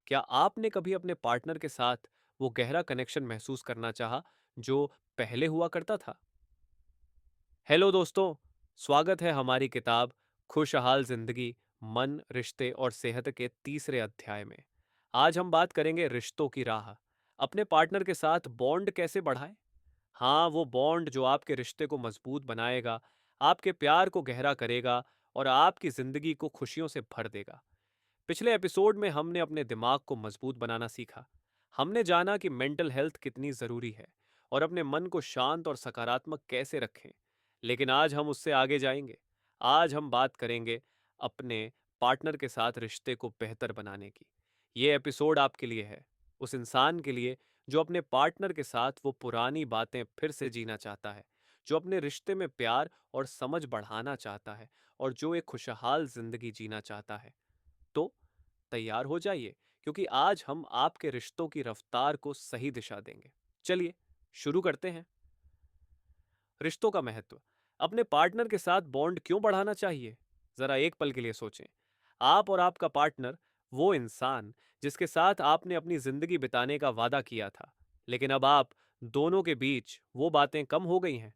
क्या आपने कभी अपने पार्टनर के साथ वो गहरा कनेक्शन महसूस करना चाहा जो पहले हुआ करता था? हेलो दोस्तों, स्वागत है हमारी किताब खुशहाल जिंदगी, मन, रिश्ते और सेहत के तीसरे अध्याय में। आज हम बात करेंगे रिश्तों की राह। अपने पार्टनर के साथ बॉन्ड कैसे बढ़ाएं? हाँ, वो बॉन्ड जो आपके रिश्ते को मजबूत बनाएगा, आपके प्यार को गहरा करेगा और आपकी जिंदगी को खुशियों से भर देगा। पिछले एपिसोड में हमने अपने दिमाग को मजबूत बनाना सीखा। हमने जाना कि मेंटल हेल्थ कितनी जरूरी है और अपने मन को शांत और सकारात्मक कैसे रखें। लेकिन आज हम उससे आगे जाएंगे। आज हम बात करेंगे अपने पार्टनर के साथ रिश्ते को बेहतर बनाने की। ये एपिसोड आपके लिए है, उस इंसान के लिए जो अपने पार्टनर के साथ वो पुरानी बातें फिर से जीना चाहता है, जो अपने रिश्ते में प्यार और समझ बढ़ाना चाहता है और जो एक खुशहाल जिंदगी जीना चाहता है। तो तैयार हो जाइए, क्योंकि आज हम आपके रिश्तों की रफ्तार को सही दिशा देंगे। चलिए शुरू करते हैं। रिश्तों का महत्व। अपने पार्टनर के साथ बॉन्ड क्यों बढ़ाना चाहिए? जरा एक पल के लिए सोचें। आप और आपका पार्टनर, वो इंसान जिसके साथ आपने अपनी जिंदगी बिताने का वादा किया था, लेकिन अब आप दोनों के बीच वो बातें कम हो गई हैं।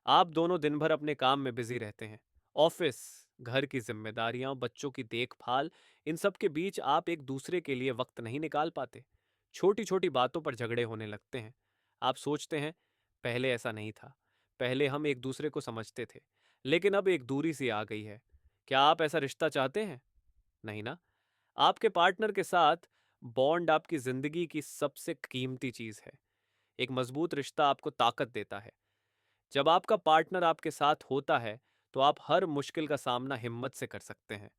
आप दोनों दिन भर अपने काम में बिजी रहते हैं। ऑफिस, घर की जिम्मेदारियां, बच्चों की देखभाल, इन सब के बीच आप एक दूसरे के लिए वक्त नहीं निकाल पाते। छोटी छोटी बातों पर झगड़े होने लगते हैं। आप सोचते हैं, पहले ऐसा नहीं था, पहले हम एक दूसरे को समझते थे, लेकिन अब एक दूरी सी आ गई है। क्या आप ऐसा रिश्ता चाहते हैं? नहीं ना? आपके पार्टनर के साथ बॉन्ड आपकी जिंदगी की सबसे कीमती चीज है। एक मजबूत रिश्ता आपको ताकत देता है। जब आपका पार्टनर आपके साथ होता है, तो आप हर मुश्किल का सामना हिम्मत से कर सकते हैं।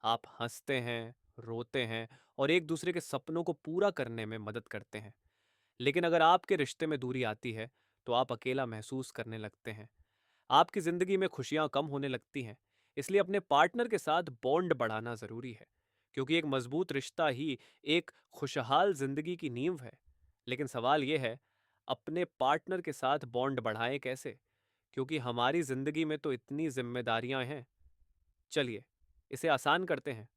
आप हंसते हैं, रोते हैं और एक दूसरे के सपनों को पूरा करने में मदद करते हैं। लेकिन अगर आपके रिश्ते में दूरी आती है, तो आप अकेला महसूस करने लगते हैं। आपकी जिंदगी में खुशियां कम होने लगती हैं। इसलिए अपने पार्टनर के साथ बॉन्ड बढ़ाना जरूरी है, क्योंकि एक मजबूत रिश्ता ही एक खुशहाल जिंदगी की नींव है। लेकिन सवाल यह है, अपने पार्टनर के साथ बॉन्ड बढ़ाएं कैसे? क्योंकि हमारी जिंदगी में तो इतनी जिम्मेदारियां हैं। चलिए इसे आसान करते हैं।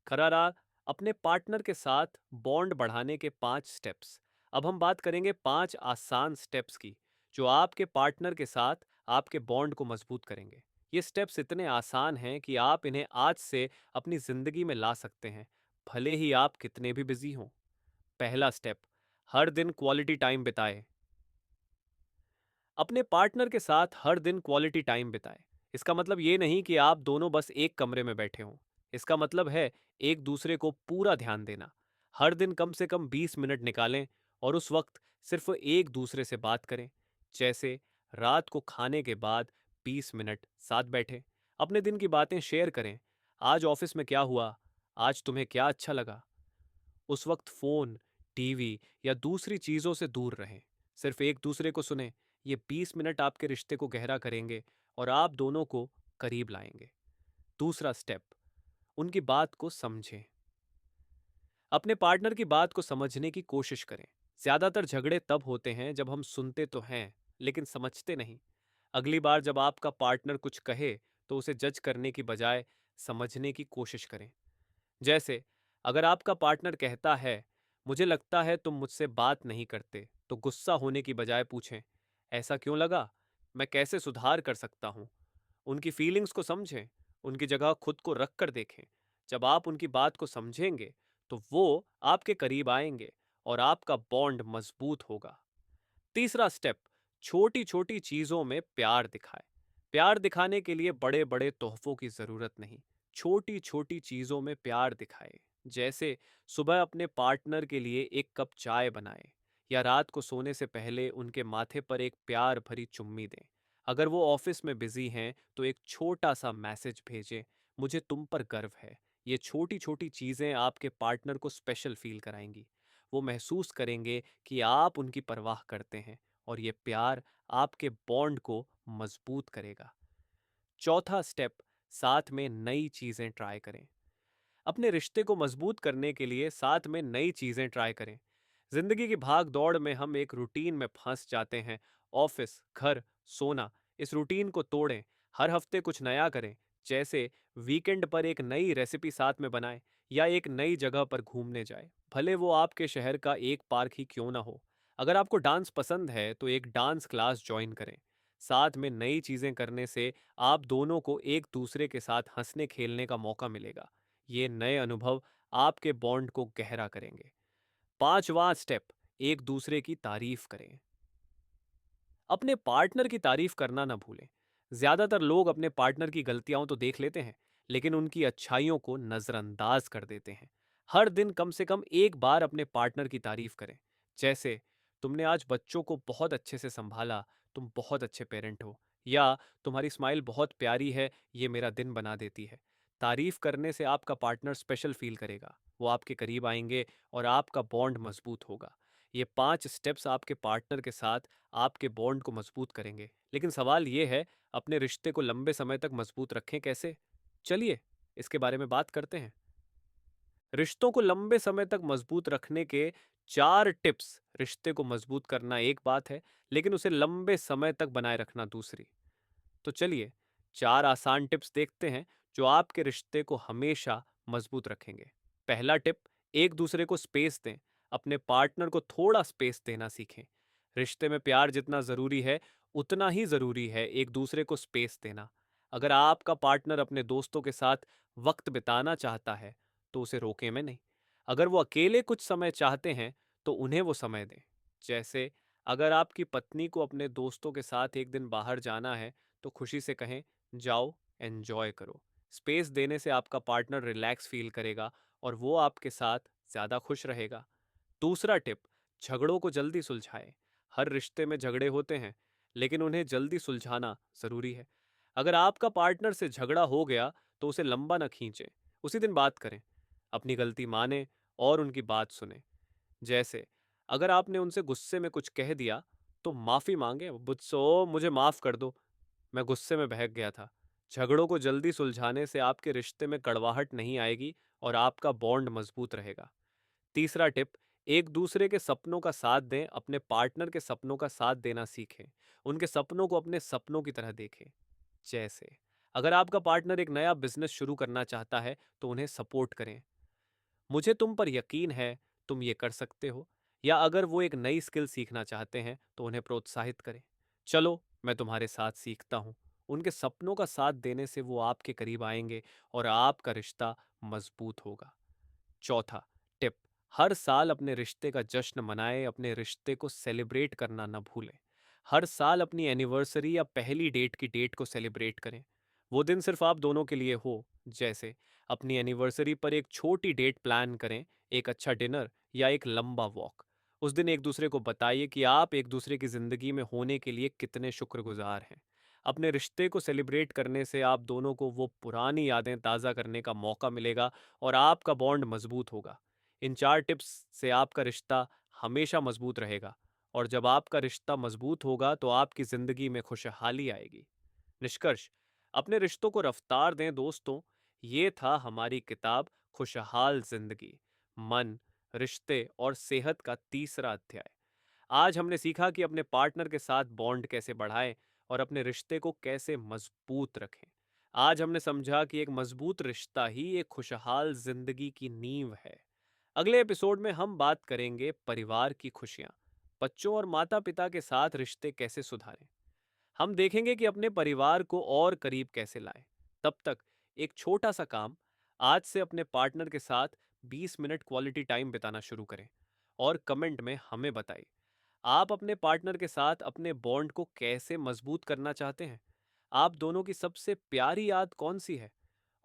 करारा, अपने पार्टनर के साथ बॉन्ड बढ़ाने के 5 स्टेप्स। अब हम बात करेंगे 5 आसान स्टेप्स की, जो आपके पार्टनर के साथ आपके बॉन्ड को मजबूत करेंगे। ये स्टेप्स इतने आसान हैं कि आप इन्हें आज से अपनी जिंदगी में ला सकते हैं, भले ही आप कितने भी बिजी हों। पहला स्टेप, हर दिन क्वालिटी टाइम बिताएं। अपने पार्टनर के साथ हर दिन क्वालिटी टाइम बिताएं। इसका मतलब ये नहीं कि आप दोनों बस एक कमरे में बैठे हों। इसका मतलब है एक दूसरे को पूरा ध्यान देना। हर दिन कम से कम 20 मिनट निकालें और उस वक्त सिर्फ एक दूसरे से बात करें। जैसे रात को खाने के बाद 20 मिनट साथ बैठे, अपने दिन की बातें शेयर करें। आज ऑफिस में क्या हुआ? आज तुम्हें क्या अच्छा लगा? उस वक्त फोन, टीवी या दूसरी चीजों से दूर रहें। सिर्फ एक दूसरे को सुने। ये 20 मिनट आपके रिश्ते को गहरा करेंगे और आप दोनों को करीब लाएंगे। दूसरा स्टेप, उनकी बात को समझें। अपने पार्टनर की बात को समझने की कोशिश करें। ज्यादातर झगड़े तब होते हैं जब हम सुनते तो हैं, लेकिन समझते नहीं। अगली बार जब आपका पार्टनर कुछ कहे, तो उसे जज करने की बजाय समझने की कोशिश करें। जैसे, अगर आपका पार्टनर कहता है, मुझे लगता है तुम मुझसे बात नहीं करते, तो गुस्सा होने की बजाय पूछें, ऐसा क्यों लगा? मैं कैसे सुधार कर सकता हूँ? उनकी फीलिंग्स को समझें, उनकी जगह खुद को रख कर देखें। जब आप उनकी बात को समझेंगे, तो वो आपके करीब आएंगे और आपका बॉन्ड मजबूत होगा। तीसरा स्टेप, छोटी छोटी चीजों में प्यार दिखाएं। प्यार दिखाने के लिए बड़े बड़े तोहफों की जरूरत नहीं, छोटी छोटी चीजों में प्यार दिखाएं। जैसे सुबह अपने पार्टनर के लिए एक कप चाय बनाएं, या रात को सोने से पहले उनके माथे पर एक प्यार भरी चुम्मी दें। अगर वो ऑफिस में बिजी हैं, तो एक छोटा सा मैसेज भेजें, मुझे तुम पर गर्व है। ये छोटी छोटी चीजें आपके पार्टनर को स्पेशल फील कराएंगी। वो महसूस करेंगे कि आप उनकी परवाह करते हैं, और ये प्यार आपके बॉन्ड को मजबूत करेगा। चौथा स्टेप, साथ में नई चीजें ट्राई करें। अपने रिश्ते को मजबूत करने के लिए साथ में नई चीजें ट्राई करें। जिंदगी की भाग दौड़ में हम एक रूटीन में फंस जाते हैं। ऑफिस, घर, सोना, इस रूटीन को तोड़ें। हर हफ्ते कुछ नया करें। जैसे वीकेंड पर एक नई रेसिपी साथ में बनाएं, या एक नई जगह पर घूमने जाएं। भले वो आपके शहर का एक पार्क ही क्यों ना हो। अगर आपको डांस पसंद है तो एक डांस क्लास ज्वाइन करें। साथ में नई चीजें करने से आप दोनों को एक दूसरे के साथ हंसने खेलने का मौका मिलेगा। ये नए अनुभव आपके बॉन्ड को गहरा करेंगे। पांचवा स्टेप, एक दूसरे की तारीफ करें। अपने पार्टनर की तारीफ करना ना भूलें। ज्यादातर लोग अपने पार्टनर की गलतियां तो देख लेते हैं, लेकिन उनकी अच्छाइयों को नजरअंदाज कर देते हैं। हर दिन कम से कम एक बार अपने पार्टनर की तारीफ करें। जैसे, तुमने आज बच्चों को बहुत अच्छे से संभाला, तुम बहुत अच्छे पेरेंट हो। या तुम्हारी स्माइल बहुत प्यारी है, ये मेरा दिन बना देती है। तारीफ करने से आपका पार्टनर स्पेशल फील करेगा, वो आपके करीब आएंगे और आपका बॉन्ड मजबूत होगा। ये 5 स्टेप्स आपके पार्टनर के साथ आपके बॉन्ड को मजबूत करेंगे। लेकिन सवाल ये है, अपने रिश्ते को लंबे समय तक मजबूत रखें कैसे? चलिए, इसके बारे में बात करते हैं। रिश्तों को लंबे समय तक मजबूत रखने के 4 टिप्स। रिश्ते को मजबूत करना एक बात है, लेकिन उसे लंबे समय तक बनाए रखना दूसरी। तो चलिए, 4 आसान टिप्स देखते हैं जो आपके रिश्ते को हमेशा मजबूत रखेंगे। पहला टिप, एक दूसरे को स्पेस दें। अपने पार्टनर को थोड़ा स्पेस देना सीखें। रिश्ते में प्यार जितना जरूरी है, उतना ही जरूरी है एक दूसरे को स्पेस देना। अगर आपका पार्टनर अपने दोस्तों के साथ वक्त बिताना चाहता है, तो उसे रोकें में नहीं। अगर वो अकेले कुछ समय चाहते हैं, तो उन्हें वो समय दें। जैसे, अगर आपकी पत्नी को अपने दोस्तों के साथ एक दिन बाहर जाना है, तो खुशी से कहें, जाओ, एंजॉय करो। स्पेस देने से आपका पार्टनर रिलैक्स फील करेगा और वो आपके साथ ज्यादा खुश रहेगा। दूसरा टिप, झगड़ों को जल्दी सुलझाएं। हर रिश्ते में झगड़े होते हैं, लेकिन उन्हें जल्दी सुलझाना जरूरी है। अगर आपका पार्टनर से झगड़ा हो गया, तो उसे लंबा ना खींचें, उसी दिन बात करें। अपनी गलती माने और उनकी बात सुने। जैसे, अगर आपने उनसे गुस्से में कुछ कह दिया, तो माफी मांगे, मुझसो मुझे माफ कर दो, मैं गुस्से में बहक गया था। झगड़ों को जल्दी सुलझाने से आपके रिश्ते में कड़वाहट नहीं आएगी और आपका बॉन्ड मजबूत रहेगा। तीसरा टिप, एक दूसरे के सपनों का साथ दें। अपने पार्टनर के सपनों का साथ देना सीखें। उनके सपनों को अपने सपनों की तरह देखें। जैसे, अगर आपका पार्टनर एक नया बिजनेस शुरू करना चाहता है, तो उन्हें सपोर्ट करें। मुझे तुम पर यकीन है, तुम ये कर सकते हो। या अगर वो एक नई स्किल सीखना चाहते हैं, तो उन्हें प्रोत्साहित करें। चलो, मैं तुम्हारे साथ सीखता हूँ। उनके सपनों का साथ देने से वो आपके करीब आएंगे और आपका रिश्ता मजबूत होगा। चौथा टिप, हर साल अपने रिश्ते का जश्न मनाएं। अपने रिश्ते को सेलिब्रेट करना न भूलें। हर साल अपनी एनिवर्सरी या पहली डेट की डेट को सेलिब्रेट करें। वो दिन सिर्फ आप दोनों के लिए हो। जैसे, अपनी एनिवर्सरी पर एक छोटी डेट प्लान करें, एक अच्छा डिनर या एक लंबा वॉक। उस दिन एक दूसरे को बताइए कि आप एक दूसरे की जिंदगी में होने के लिए कितने शुक्रगुजार हैं। अपने रिश्ते को सेलिब्रेट करने से आप दोनों को वो पुरानी यादें ताज़ा करने का मौका मिलेगा और आपका बॉन्ड मजबूत होगा। इन 4 टिप्स से आपका रिश्ता हमेशा मजबूत रहेगा, और जब आपका रिश्ता मजबूत होगा तो आपकी जिंदगी में खुशहाली आएगी। निष्कर्ष, अपने रिश्तों को रफ्तार दें दोस्तों। ये था हमारी किताब खुशहाल जिंदगी, मन, रिश्ते और सेहत का तीसरा अध्याय। आज हमने सीखा कि अपने पार्टनर के साथ बॉन्ड कैसे बढ़ाएं और अपने रिश्ते को कैसे मजबूत रखें। आज हमने समझा कि एक मजबूत रिश्ता ही एक खुशहाल जिंदगी की नींव है। अगले एपिसोड में हम बात करेंगे परिवार की खुशियां, बच्चों और माता पिता के साथ रिश्ते कैसे सुधारें। हम देखेंगे कि अपने परिवार को और करीब कैसे लाएं। तब तक एक छोटा सा काम, आज से अपने पार्टनर के साथ 20 मिनट क्वालिटी टाइम बिताना शुरू करें और कमेंट में हमें बताइए, आप अपने पार्टनर के साथ अपने बॉन्ड को कैसे मजबूत करना चाहते हैं। आप दोनों की सबसे प्यारी याद कौन सी है?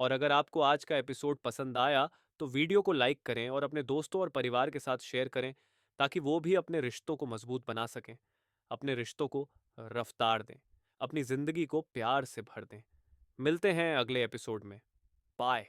और अगर आपको आज का एपिसोड पसंद आया, तो वीडियो को लाइक करें और अपने दोस्तों और परिवार के साथ शेयर करें, ताकि वो भी अपने रिश्तों को मजबूत बना सकें। अपने रिश्तों को रफ्तार दें, अपनी जिंदगी को प्यार से भर दें। मिलते हैं अगले एपिसोड में। बाय।